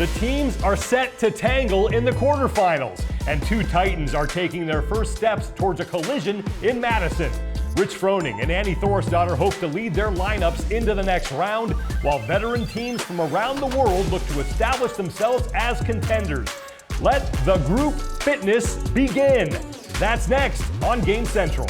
The teams are set to tangle in the quarterfinals, and two titans are taking their first steps towards a collision in Madison. Rich Froning and Annie Thorisdottir hope to lead their lineups into the next round, while veteran teams from around the world look to establish themselves as contenders. Let the group fitness begin. That's next on Game Central.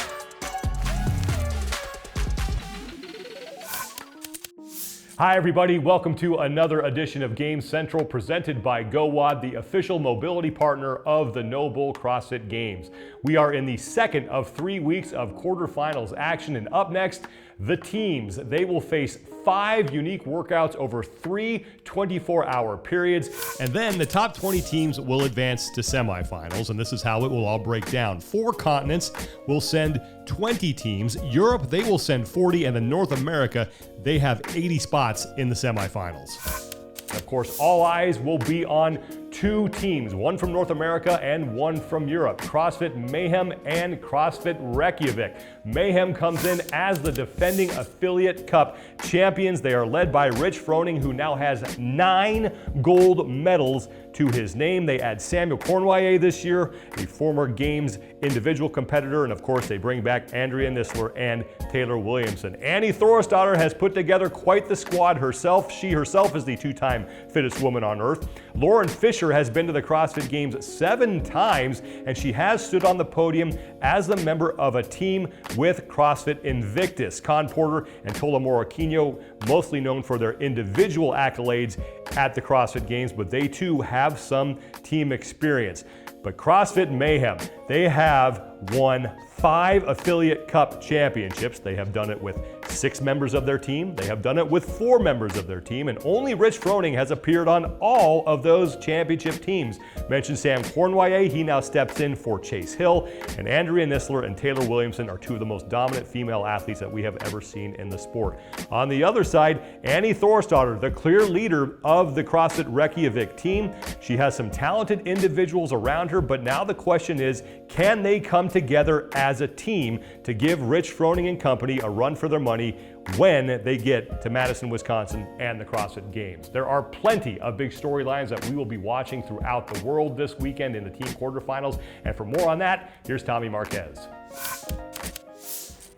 Hi everybody, welcome to another edition of Game Central presented by GoWOD, the official mobility partner of the No Bull CrossFit Games. We are in the second of 3 weeks of quarterfinals action, and up next, the teams. They will face 5 unique workouts over 3 24-hour periods, and then the top 20 teams will advance to semifinals, and this is how it will all break down. 4 continents will send 20 teams. Europe, they will send 40, and then North America, they have 80 spots in the semifinals. Of course, all eyes will be on 2 teams, one from North America and one from Europe, CrossFit Mayhem and CrossFit Reykjavik. Mayhem comes in as the defending Affiliate Cup champions. They are led by Rich Froning, who now has 9 gold medals to his name. They add Samuel Cornwallier this year, a former Games individual competitor, and of course they bring back Andrea Nisler and Taylor Williamson. Annie Thorisdottir has put together quite the squad herself. She herself is the 2-time fittest woman on earth. Lauren Fisher has been to the CrossFit Games 7 times, and she has stood on the podium as a member of a team with CrossFit Invictus. Con Porter and Tola Moraquino, mostly known for their individual accolades at the CrossFit Games, but they too have some team experience. But CrossFit Mayhem, they have won 5 Affiliate Cup championships. They have done it with 6 members of their team. They have done it with 4 members of their team, and only Rich Froning has appeared on all of those championship teams. Mentioned Sam Cornwallier, he now steps in for Chase Hill, and Andrea Nisler and Taylor Williamson are 2 of the most dominant female athletes that we have ever seen in the sport. On the other side, Annie Thorisdottir, the clear leader of the CrossFit Reykjavik team. She has some talented individuals around her, but now the question is, can they come together as a team to give Rich Froning and company a run for their money when they get to Madison, Wisconsin and the CrossFit Games? There are plenty of big storylines that we will be watching throughout the world this weekend in the team quarterfinals. And for more on that, here's Tommy Marquez.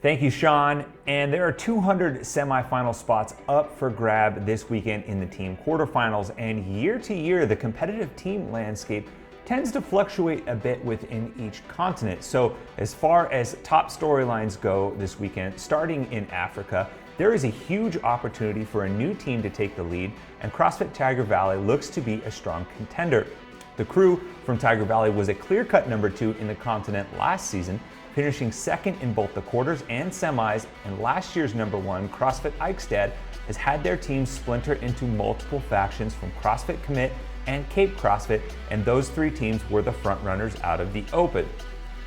Thank you, Sean. And there are 200 semifinal spots up for grab this weekend in the team quarterfinals. And year to year, the competitive team landscape tends to fluctuate a bit within each continent. So as far as top storylines go this weekend, starting in Africa, there is a huge opportunity for a new team to take the lead, and CrossFit Tiger Valley looks to be a strong contender. The crew from Tiger Valley was a clear-cut number 2 in the continent last season, finishing second in both the quarters and semis, and last year's number 1, CrossFit Eichstätt, has had their team splinter into multiple factions from CrossFit Commit and Cape CrossFit, and those 3 teams were the front runners out of the Open.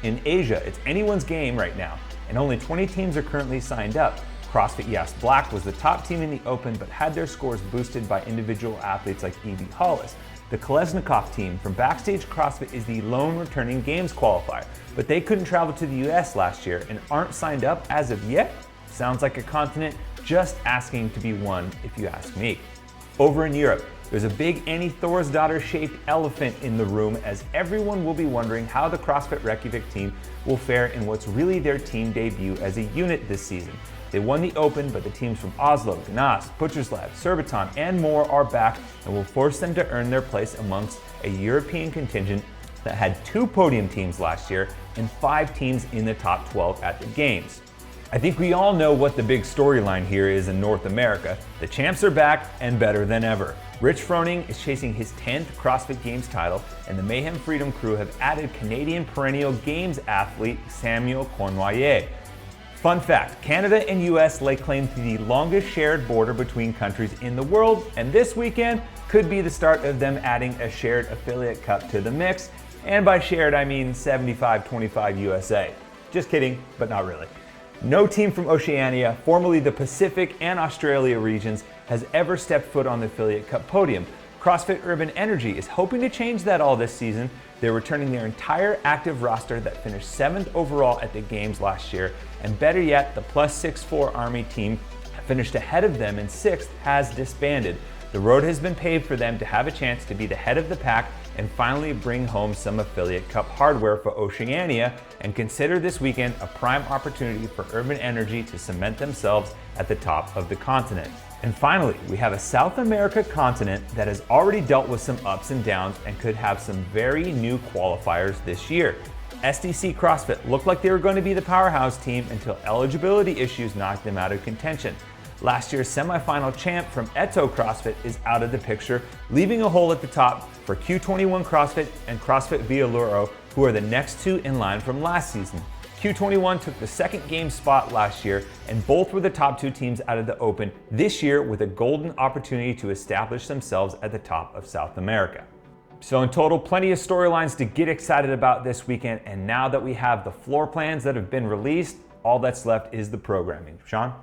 In Asia, it's anyone's game right now, and only 20 teams are currently signed up. CrossFit EXF Black was the top team in the Open, but had their scores boosted by individual athletes like Evie Hollis. The Kolesnikov team from Backstage CrossFit is the lone returning Games qualifier, but they couldn't travel to the US last year and aren't signed up as of yet. Sounds like a continent just asking to be won, if you ask me. Over in Europe, there's a big Annie Thorisdottir-shaped elephant in the room, as everyone will be wondering how the CrossFit Reykjavik team will fare in what's really their team debut as a unit this season. They won the Open, but the teams from Oslo, Gnas, Butcher's Lab, Surbiton, and more are back and will force them to earn their place amongst a European contingent that had 2 podium teams last year and 5 teams in the top 12 at the Games. I think we all know what the big storyline here is in North America. The champs are back and better than ever. Rich Froning is chasing his 10th CrossFit Games title, and the Mayhem Freedom crew have added Canadian perennial Games athlete Samuel Cornwallier. Fun fact, Canada and US lay claim to the longest shared border between countries in the world, and this weekend could be the start of them adding a shared affiliate cup to the mix. And by shared, I mean 75-25 USA. Just kidding, but not really. No team from Oceania, formerly the Pacific and Australia regions, has ever stepped foot on the Affiliate Cup podium. CrossFit Urban Energy is hoping to change that all this season. They're returning their entire active roster that finished 7th overall at the Games last year, and better yet, the +6'4" Army team finished ahead of them in 6th has disbanded. The The road has been paved for them to have a chance to be the head of the pack and finally bring home some Affiliate Cup hardware for Oceania, and consider this weekend a prime opportunity for Urban Energy to cement themselves at the top of the continent. And finally, we have a South America continent that has already dealt with some ups and downs and could have some very new qualifiers this year. SDC CrossFit looked like they were going to be the powerhouse team until eligibility issues knocked them out of contention. Last year's semifinal champ from Eto CrossFit is out of the picture, leaving a hole at the top for Q21 CrossFit and CrossFit Vialuro, who are the next two in line from last season. Q21 took the second game spot last year, and both were the top two teams out of the Open this year, with a golden opportunity to establish themselves at the top of South America. So in total, plenty of storylines to get excited about this weekend, and now that we have the floor plans that have been released, all that's left is the programming. Sean?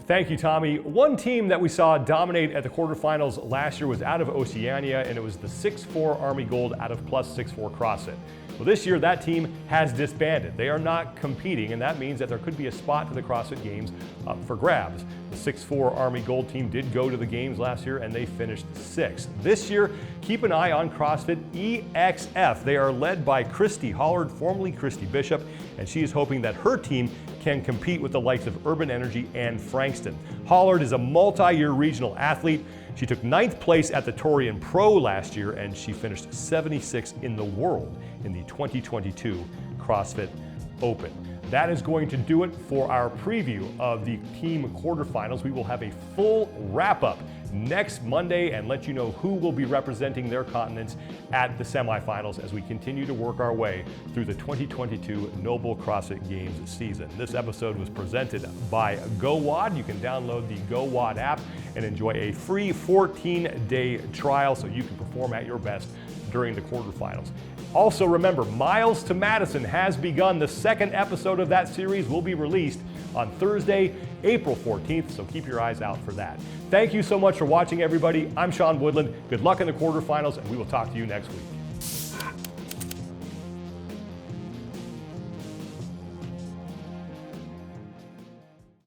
Thank you, Tommy. One team that we saw dominate at the quarterfinals last year was out of Oceania, and it was the 6'4" Army Gold out of Plus 6'4" CrossFit. Well, this year that team has disbanded. They are not competing, and that means that there could be a spot to the CrossFit Games up for grabs. The 6'4" Army Gold team did go to the games last year, and they finished 6th. This year, keep an eye on CrossFit EXF. They are led by Christy Hollard, formerly Christy Bishop, and she is hoping that her team can compete with the likes of Urban Energy and Frankston. Hollard is a multi-year regional athlete. She took 9th place at the Torian Pro last year, and she finished 76th in the world in the 2022 CrossFit Open. That is going to do it for our preview of the team quarterfinals. We will have a full wrap-up next Monday and let you know who will be representing their continents at the semifinals as we continue to work our way through the 2022 Noble CrossFit Games season. This episode was presented by GoWOD. You can download the GoWOD app and enjoy a free 14-day trial so you can perform at your best during the quarterfinals. Also remember, Miles to Madison has begun. The second episode of that series will be released on Thursday, April 14th, so keep your eyes out for that. Thank you so much for watching, everybody. I'm Sean Woodland. Good luck in the quarterfinals, and we will talk to you next week.